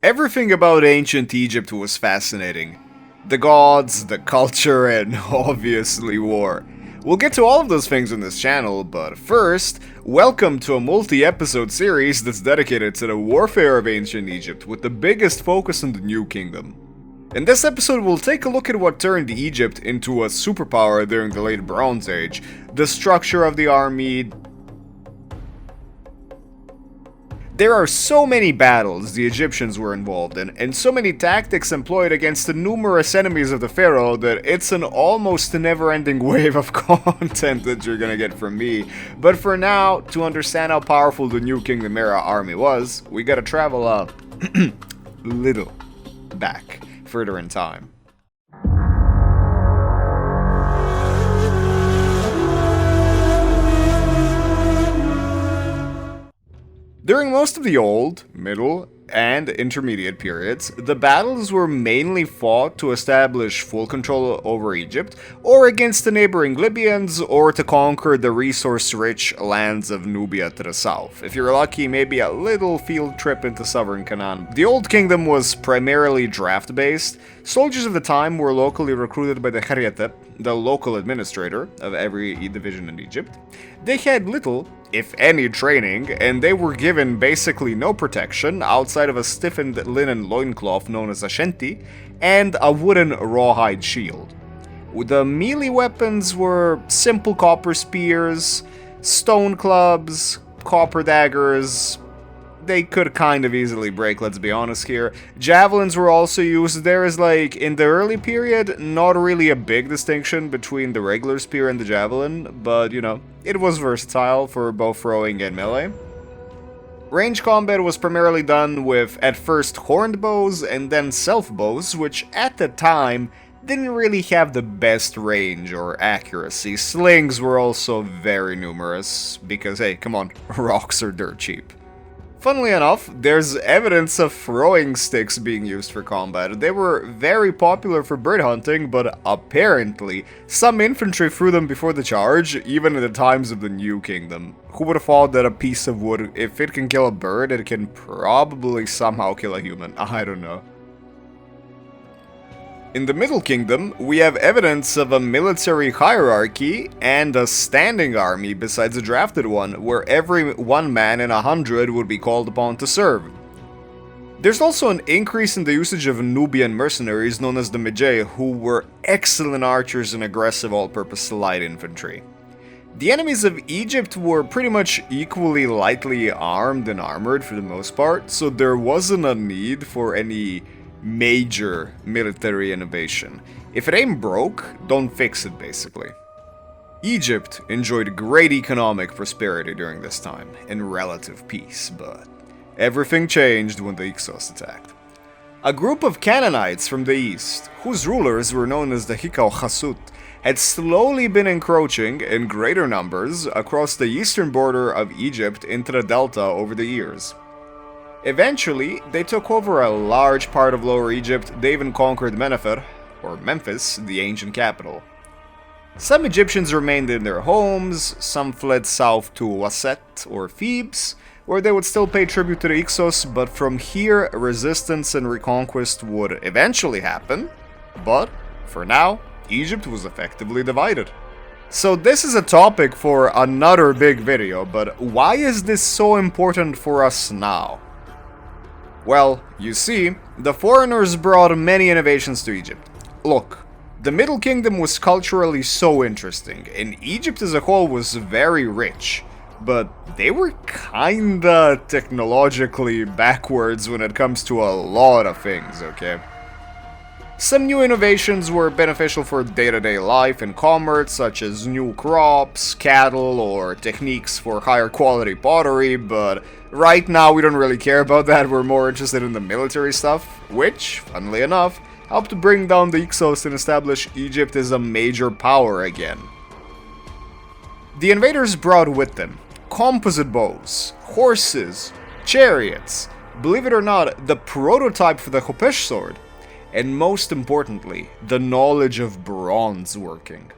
Everything about ancient Egypt was fascinating. The gods, the culture, and obviously war. We'll get to all of those things on this channel, but first, welcome to a multi-episode series that's dedicated to the warfare of ancient Egypt, with the biggest focus on the New Kingdom. In this episode, we'll take a look at what turned Egypt into a superpower during the Late Bronze Age, the structure of the army. There are so many battles the Egyptians were involved in, and so many tactics employed against the numerous enemies of the Pharaoh that it's an almost never-ending wave of content that you're gonna get from me. But for now, to understand how powerful the New Kingdom era army was, we gotta travel a little back, further in time. During most of the Old, Middle, and Intermediate periods, the battles were mainly fought to establish full control over Egypt, or against the neighboring Libyans, or to conquer the resource-rich lands of Nubia to the south. If you're lucky, maybe a little field trip into southern Canaan. The Old Kingdom was primarily draft-based. Soldiers of the time were locally recruited by the Khariatep, the local administrator of every division in Egypt. They had little, if any, training, and they were given basically no protection outside of a stiffened linen loincloth known as a shenty and a wooden rawhide shield. The melee weapons were simple copper spears, stone clubs, copper daggers. They could kind of easily break, let's be honest here. Javelins were also used. There is, like, in the early period, not really a big distinction between the regular spear and the javelin, but, you know, it was versatile for both throwing and melee. Range combat was primarily done with, at first, horned bows and then self-bows, which, at the time, didn't really have the best range or accuracy. Slings were also very numerous, because, hey, come on, rocks are dirt cheap. Funnily enough, there's evidence of throwing sticks being used for combat. They were very popular for bird hunting, but apparently, some infantry threw them before the charge, even in the times of the New Kingdom. Who would have thought that a piece of wood, if it can kill a bird, it can probably somehow kill a human? I don't know. In the Middle Kingdom, we have evidence of a military hierarchy and a standing army besides a drafted one, where every 1 man in 100 would be called upon to serve. There's also an increase in the usage of Nubian mercenaries known as the Medjay, who were excellent archers and aggressive all-purpose light infantry. The enemies of Egypt were pretty much equally lightly armed and armored for the most part, so there wasn't a need for any major military innovation. If it ain't broke, don't fix it, basically. Egypt enjoyed great economic prosperity during this time, and relative peace, but everything changed when the Hyksos attacked. A group of Canaanites from the east, whose rulers were known as the Hyksos Hassut, had slowly been encroaching in greater numbers across the eastern border of Egypt into the delta over the years. Eventually, they took over a large part of Lower Egypt. They even conquered Mennefer, or Memphis, the ancient capital. Some Egyptians remained in their homes, some fled south to Waset, or Thebes, where they would still pay tribute to the Hyksos, but from here, resistance and reconquest would eventually happen. But, for now, Egypt was effectively divided. So this is a topic for another big video, but why is this so important for us now? Well, you see, the foreigners brought many innovations to Egypt. Look, the Middle Kingdom was culturally so interesting, and Egypt as a whole was very rich, but they were kinda technologically backwards when it comes to a lot of things, okay? Some new innovations were beneficial for day-to-day life and commerce, such as new crops, cattle, or techniques for higher quality pottery, but right now we don't really care about that. We're more interested in the military stuff, which, funnily enough, helped bring down the Hyksos and establish Egypt as a major power again. The invaders brought with them composite bows, horses, chariots, believe it or not, the prototype for the Khopesh sword, and most importantly, the knowledge of bronze working.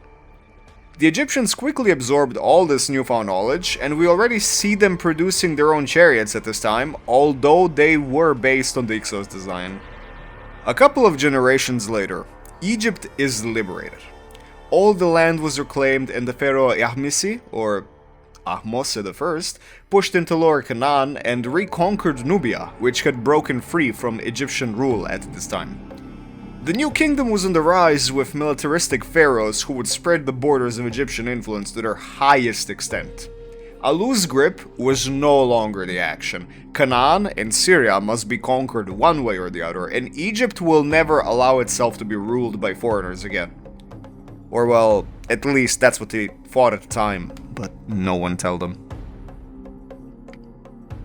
The Egyptians quickly absorbed all this newfound knowledge, and we already see them producing their own chariots at this time, although they were based on the Hyksos design. A couple of generations later, Egypt is liberated. All the land was reclaimed, and the Pharaoh Ahmisi, or Ahmose I, pushed into Lower Canaan and reconquered Nubia, which had broken free from Egyptian rule at this time. The new kingdom was on the rise, with militaristic pharaohs who would spread the borders of Egyptian influence to their highest extent. A loose grip was no longer the action. Canaan and Syria must be conquered one way or the other, and Egypt will never allow itself to be ruled by foreigners again. Or well, at least that's what they thought at the time, but no one told them.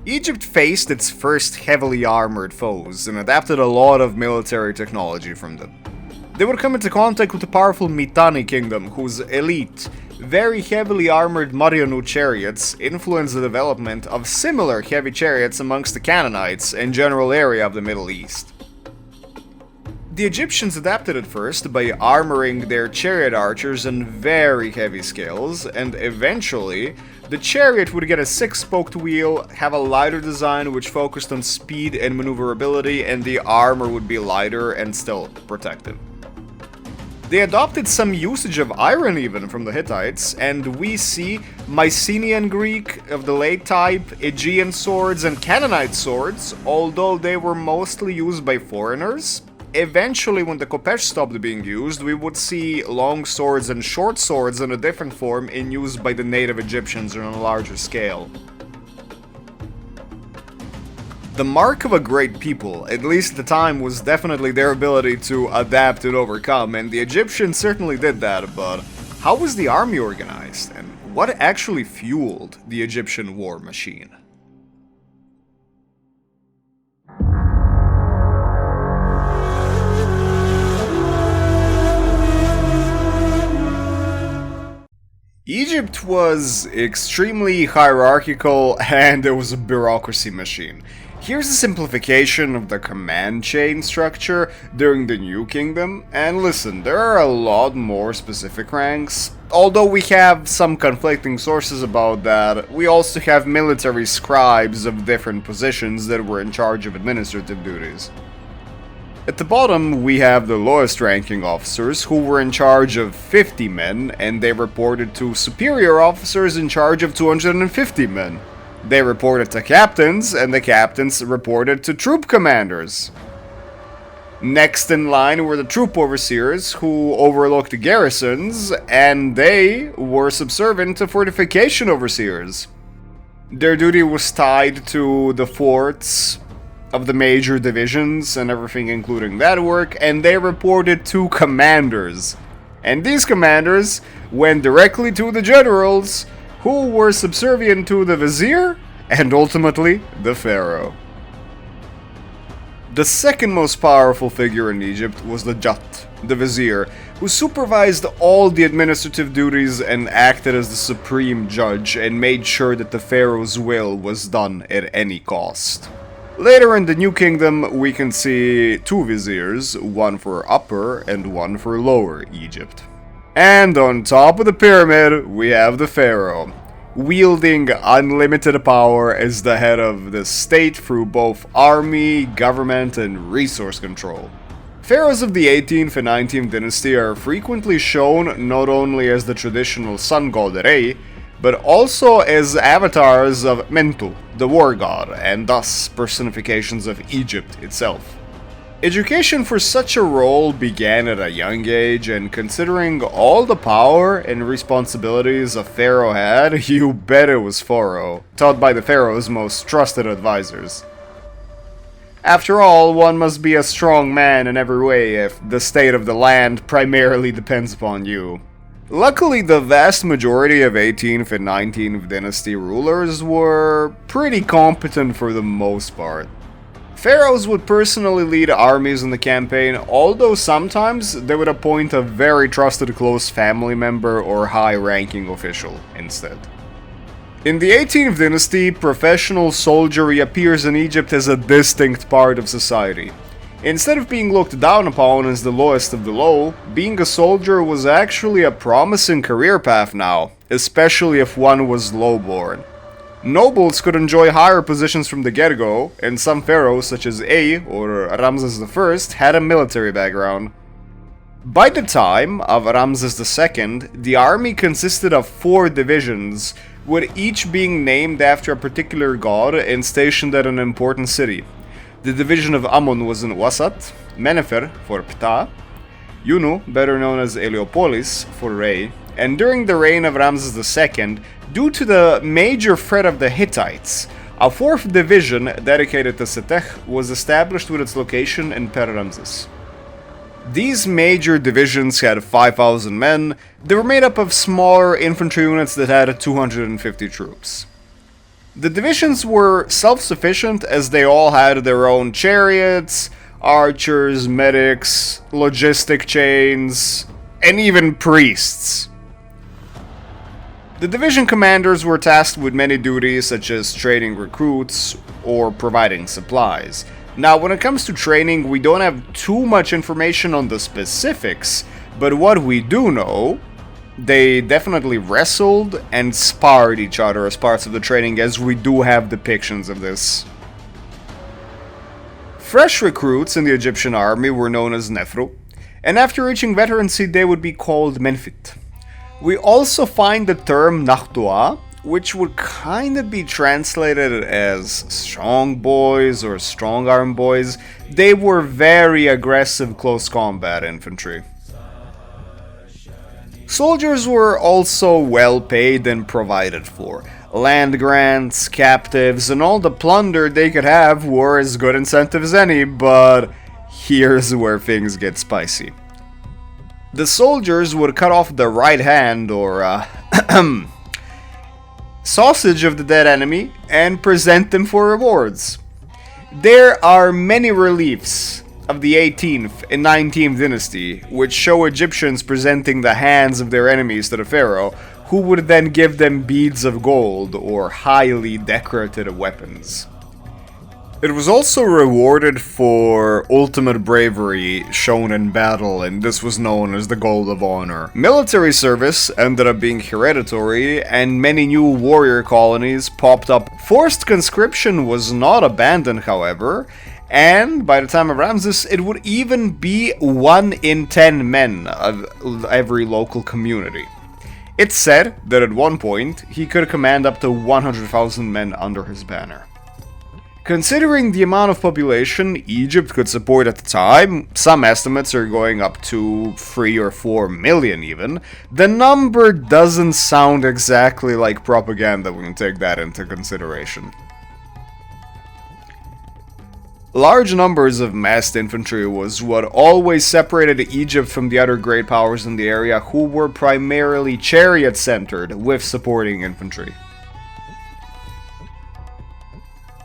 Egypt faced its first heavily armored foes and adapted a lot of military technology from them. They would come into contact with the powerful Mitanni kingdom, whose elite, very heavily armored Marianu chariots influenced the development of similar heavy chariots amongst the Canaanites and general area of the Middle East. The Egyptians adapted at first by armoring their chariot archers on very heavy scales, and eventually the chariot would get a six-spoked wheel, have a lighter design which focused on speed and maneuverability, and the armor would be lighter and still protective. They adopted some usage of iron even from the Hittites, and we see Mycenaean Greek of the late type, Aegean swords, and Canaanite swords, although they were mostly used by foreigners. Eventually, when the Kopesh stopped being used, we would see long swords and short swords in a different form in use by the native Egyptians on a larger scale. The mark of a great people, at least at the time, was definitely their ability to adapt and overcome, and the Egyptians certainly did that, but how was the army organized, and what actually fueled the Egyptian war machine? Egypt was extremely hierarchical, and it was a bureaucracy machine. Here's a simplification of the command chain structure during the New Kingdom, and listen, there are a lot more specific ranks. Although we have some conflicting sources about that, we also have military scribes of different positions that were in charge of administrative duties. At the bottom, we have the lowest ranking officers, who were in charge of 50 men, and they reported to superior officers in charge of 250 men. They reported to captains, and the captains reported to troop commanders. Next in line were the troop overseers, who overlooked the garrisons, and they were subservient to fortification overseers. Their duty was tied to the forts of the major divisions and everything including that work, and they reported to commanders. And these commanders went directly to the generals, who were subservient to the vizier and ultimately the pharaoh. The second most powerful figure in Egypt was the Jat, the vizier, who supervised all the administrative duties and acted as the supreme judge and made sure that the pharaoh's will was done at any cost. Later in the New Kingdom, we can see two viziers, one for Upper and one for Lower Egypt. And on top of the pyramid, we have the pharaoh, wielding unlimited power as the head of the state through both army, government, and resource control. Pharaohs of the 18th and 19th dynasty are frequently shown not only as the traditional sun god Re, but also as avatars of Mentu, the war god, and thus personifications of Egypt itself. Education for such a role began at a young age, and considering all the power and responsibilities a pharaoh had, you bet it was Pharaoh, taught by the pharaoh's most trusted advisors. After all, one must be a strong man in every way if the state of the land primarily depends upon you. Luckily, the vast majority of 18th and 19th dynasty rulers were pretty competent for the most part. Pharaohs would personally lead armies in the campaign, although sometimes they would appoint a very trusted close family member or high-ranking official instead. In the 18th dynasty, professional soldiery appears in Egypt as a distinct part of society. Instead of being looked down upon as the lowest of the low, being a soldier was actually a promising career path now, especially if one was lowborn. Nobles could enjoy higher positions from the get-go, and some pharaohs such as A or Ramses I had a military background. By the time of Ramses II, the army consisted of 4 divisions, with each being named after a particular god and stationed at an important city. The division of Ammon was in Wasat, Menefer for Ptah, Yunu, better known as Heliopolis, for Re, and during the reign of Ramses II, due to the major threat of the Hittites, a 4th division dedicated to Setech was established with its location in Per Ramses. These major divisions had 5,000 men. They were made up of smaller infantry units that had 250 troops. The divisions were self-sufficient as they all had their own chariots, archers, medics, logistic chains, and even priests. The division commanders were tasked with many duties such as training recruits or providing supplies. Now, when it comes to training, we don't have too much information on the specifics, but what we do know, they definitely wrestled and sparred each other as parts of the training, as we do have depictions of this. Fresh recruits in the Egyptian army were known as Nefru, and after reaching veterancy they would be called Menfit. We also find the term Nakhtua, which would kind of be translated as strong boys or strong arm boys. They were very aggressive close combat infantry. Soldiers were also well paid and provided for. Land grants, captives, and all the plunder they could have were as good incentive as any, but here's where things get spicy. The soldiers would cut off the right hand, or sausage of the dead enemy, and present them for rewards. There are many reliefs of the 18th and 19th dynasty, which show Egyptians presenting the hands of their enemies to the pharaoh, who would then give them beads of gold or highly decorated weapons. It was also rewarded for ultimate bravery shown in battle, and this was known as the Gold of Honor. Military service ended up being hereditary, and many new warrior colonies popped up. Forced conscription was not abandoned, however, and by the time of Ramses, it would even be 1 in 10 men of every local community. It's said that at one point, he could command up to 100,000 men under his banner. Considering the amount of population Egypt could support at the time, some estimates are going up to 3 or 4 million even, the number doesn't sound exactly like propaganda when you take that into consideration. Large numbers of massed infantry was what always separated Egypt from the other great powers in the area, who were primarily chariot-centered with supporting infantry.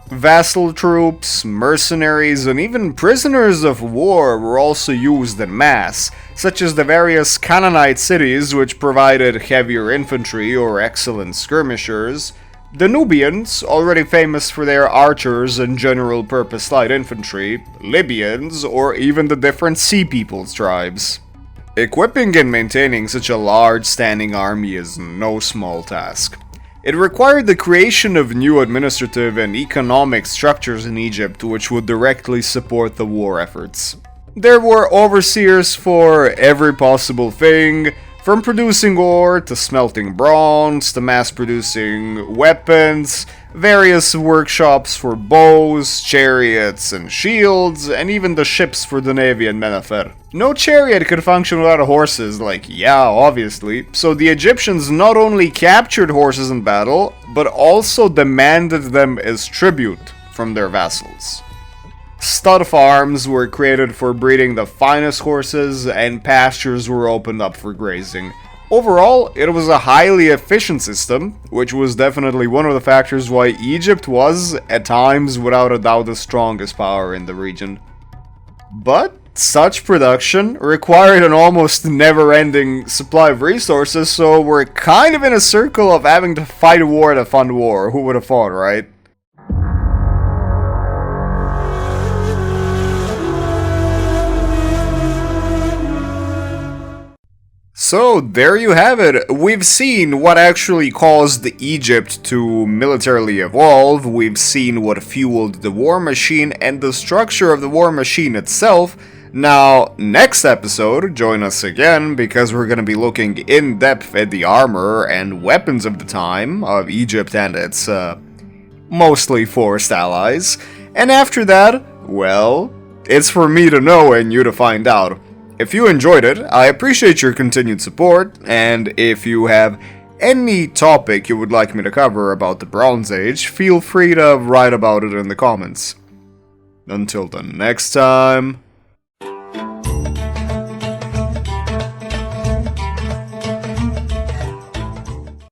Vassal troops, mercenaries, and even prisoners of war were also used en masse, such as the various Canaanite cities which provided heavier infantry or excellent skirmishers, the Nubians, already famous for their archers and general-purpose light infantry, Libyans, or even the different Sea Peoples tribes. Equipping and maintaining such a large standing army is no small task. It required the creation of new administrative and economic structures in Egypt which would directly support the war efforts. There were overseers for every possible thing, from producing ore to smelting bronze to mass-producing weapons, various workshops for bows, chariots, and shields, and even the ships for the navy and Menefer. No chariot could function without horses, obviously, so the Egyptians not only captured horses in battle, but also demanded them as tribute from their vassals. Stud farms were created for breeding the finest horses, and pastures were opened up for grazing. Overall, it was a highly efficient system, which was definitely one of the factors why Egypt was, at times, without a doubt, the strongest power in the region. But such production required an almost never-ending supply of resources, so we're kind of in a circle of having to fight a war to fund war. Who would have thought, right? So, there you have it. We've seen what actually caused Egypt to militarily evolve, we've seen what fueled the war machine and the structure of the war machine itself. Now, next episode, join us again, because we're gonna be looking in depth at the armor and weapons of the time of Egypt and its, mostly forced allies. And after that, well, it's for me to know and you to find out. If you enjoyed it, I appreciate your continued support, and if you have any topic you would like me to cover about the Bronze Age, feel free to write about it in the comments. Until the next time...